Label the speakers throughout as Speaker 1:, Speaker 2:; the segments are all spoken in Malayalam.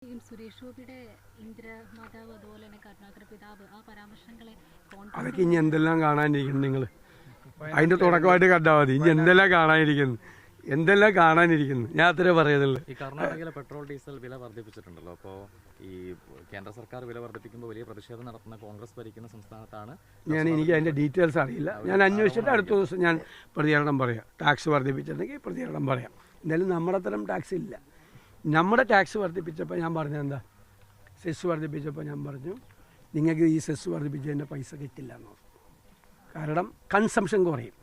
Speaker 1: സുരേഷ് ഗോപിയുടെ ഇന്ദ്രമാതാവ് അതുപോലെ തന്നെ കരുണാകര പിതാവ് ആ പരാമർശങ്ങളെ
Speaker 2: അതൊക്കെ ഇനി എന്തെല്ലാം കാണാനിരിക്കുന്നു നിങ്ങൾ അതിന്റെ തുടക്കമായിട്ട് കണ്ടാൽ മതി. ഇനി എന്തെല്ലാം കാണാനിരിക്കുന്നു ഞാൻ അത്രേ പറയുന്നുള്ളൂ.
Speaker 3: ഈ കർണാടകയിലെ പെട്രോൾ ഡീസൽ വില വർദ്ധിപ്പിച്ചിട്ടുണ്ടല്ലോ. അപ്പോൾ ഈ കേന്ദ്ര സർക്കാർ വില വർദ്ധിപ്പിക്കുമ്പോൾ വലിയ പ്രതിഷേധം നടത്തുന്ന കോൺഗ്രസ് ഭരിക്കുന്ന സംസ്ഥാനത്താണ്.
Speaker 2: എനിക്ക് അതിന്റെ ഡീറ്റെയിൽസ് അറിയില്ല. ഞാൻ അന്വേഷിച്ചിട്ട് അടുത്ത ദിവസം ഞാൻ പ്രതികരണം പറയാം. ടാക്സ് വർദ്ധിപ്പിച്ചിട്ടുണ്ടെങ്കിൽ പ്രതികരണം പറയാം. എന്തായാലും നമ്മുടെ തരം ടാക്സ് ഇല്ല. നമ്മുടെ ടാക്സ് വർദ്ധിപ്പിച്ചപ്പോൾ ഞാൻ പറഞ്ഞത് എന്താ, സെസ് വർദ്ധിപ്പിച്ചപ്പോൾ ഞാൻ പറഞ്ഞു നിങ്ങൾക്ക് ഈ സെസ് വർദ്ധിപ്പിച്ചതിൻ്റെ പൈസ കിട്ടില്ല എന്ന് പറഞ്ഞു. കാരണം കൺസംഷൻ കുറയും.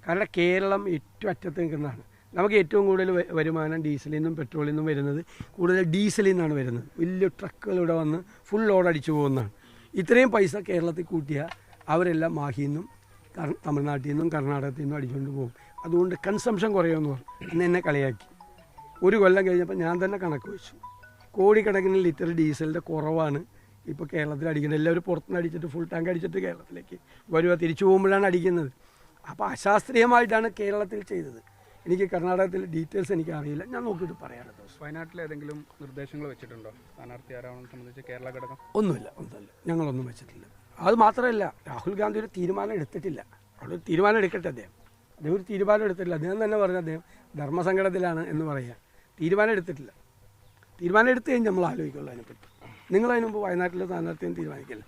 Speaker 2: കാരണം കേരളം ഏറ്റവും അറ്റത്ത് നിൽക്കുന്നതാണ്. നമുക്ക് ഏറ്റവും കൂടുതൽ വരുമാനം ഡീസലിൽ നിന്നും പെട്രോളിൽ നിന്നും വരുന്നത് കൂടുതൽ ഡീസലിൽ നിന്നാണ് വരുന്നത്. വലിയ ട്രക്കുകൾ ഇവിടെ വന്ന് ഫുൾ ലോഡ് അടിച്ചു പോകുന്നതാണ്. ഇത്രയും പൈസ കേരളത്തിൽ കൂട്ടിയാൽ അവരെല്ലാം മാഹിയിൽ നിന്നും തമിഴ്നാട്ടിൽ നിന്നും കർണാടകത്തിൽ നിന്നും അടിച്ചുകൊണ്ട് പോകും. അതുകൊണ്ട് കൺസംഷൻ കുറയുമെന്ന് പറഞ്ഞു. അന്ന് എന്നെ കളിയാക്കി. ഒരു കൊല്ലം കഴിഞ്ഞപ്പോൾ ഞാൻ തന്നെ കണക്ക് വെച്ചു. കോടിക്കണക്കിന് ലിറ്റർ ഡീസലിൻ്റെ കുറവാണ് ഇപ്പോൾ കേരളത്തിൽ അടിക്കുന്നത്. എല്ലാവരും പുറത്തുനിന്ന് അടിച്ചിട്ട് ഫുൾ ടാങ്ക് അടിച്ചിട്ട് കേരളത്തിലേക്ക് വരുക, തിരിച്ചു പോകുമ്പോഴാണ് അടിക്കുന്നത്. അപ്പോൾ അശാസ്ത്രീയമായിട്ടാണ് കേരളത്തിൽ ചെയ്തത്. എനിക്ക് കർണാടകത്തിൽ ഡീറ്റെയിൽസ് എനിക്ക് അറിയില്ല, ഞാൻ നോക്കിയിട്ട് പറയാം.
Speaker 4: വയനാട്ടിൽ ഏതെങ്കിലും നിർദ്ദേശങ്ങൾ വെച്ചിട്ടുണ്ടോ സ്ഥാനാർത്ഥി ആരാണെന്ന് സംബന്ധിച്ച് കേരള ഘടകം?
Speaker 2: ഒന്നുമില്ല, ഞങ്ങളൊന്നും വെച്ചിട്ടില്ല. അത് മാത്രമല്ല, രാഹുൽ ഗാന്ധി ഒരു തീരുമാനം എടുത്തിട്ടില്ല. അവിടെ ഒരു തീരുമാനം എടുക്കട്ടെ. അദ്ദേഹം ഒരു തീരുമാനം എടുത്തിട്ടില്ല. അദ്ദേഹം തന്നെ പറഞ്ഞു അദ്ദേഹം ധർമ്മസങ്കടത്തിലാണ് എന്ന് പറയുക. തീരുമാനം എടുത്തിട്ടില്ല. തീരുമാനം എടുത്തു കഴിഞ്ഞ് നമ്മൾ ആലോചിക്കുള്ളൂ അതിനെപ്പറ്റി. നിങ്ങളതിന് മുമ്പ് വയനാട്ടിലെ സ്ഥാനാർത്ഥിയും തീരുമാനിക്കില്ല.